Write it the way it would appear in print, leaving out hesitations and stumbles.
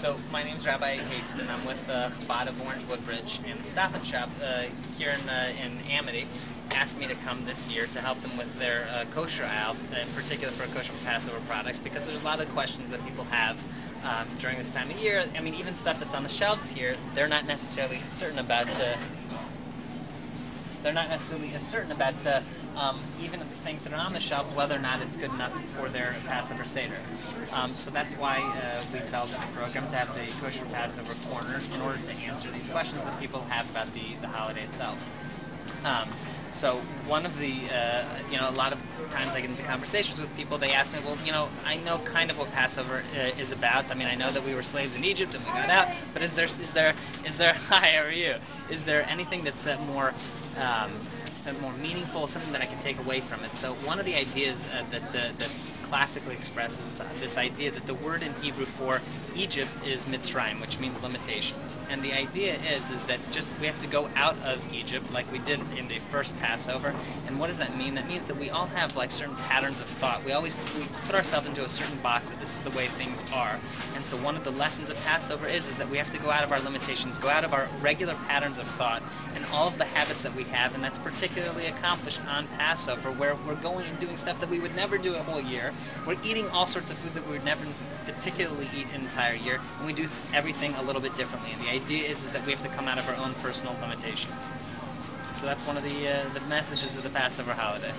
So my name's Rabbi Haston. I'm with Chabad of Orange Woodbridge, and the Stop and Shop here in Amity asked me to come this year to help them with their kosher aisle, in particular for kosher Passover products, because there's a lot of questions that people have during this time of year. I mean, even stuff that's on the shelves here, they're not necessarily certain about. Even the things that are on the shelves, whether or not it's good enough for their Passover Seder. So that's why we developed this program, to have the Kosher Passover Corner, in order to answer these questions that people have about the holiday itself. So one of the, a lot of times I get into conversations with people, they ask me, well, I know kind of what Passover is about. I mean, I know that we were slaves in Egypt and we got out, but is there, hi, how are you? Is there anything that's more meaningful, something that I can take away from it? So one of the ideas that's classically expressed is this idea that the word in Hebrew for Egypt is Mitzrayim, which means limitations. And the idea is that we have to go out of Egypt like we did in the first Passover. And what does that mean? That means that we all have like certain patterns of thought. We put ourselves into a certain box that this is the way things are. And so one of the lessons of Passover is that we have to go out of our limitations, go out of our regular patterns of thought and all of the habits that we have, and that's particularly accomplished on Passover, where we're going and doing stuff that we would never do a whole year. We're eating all sorts of food that we would never particularly eat an entire year, and we do everything a little bit differently. And the idea is that we have to come out of our own personal limitations. So that's one of the messages of the Passover holiday.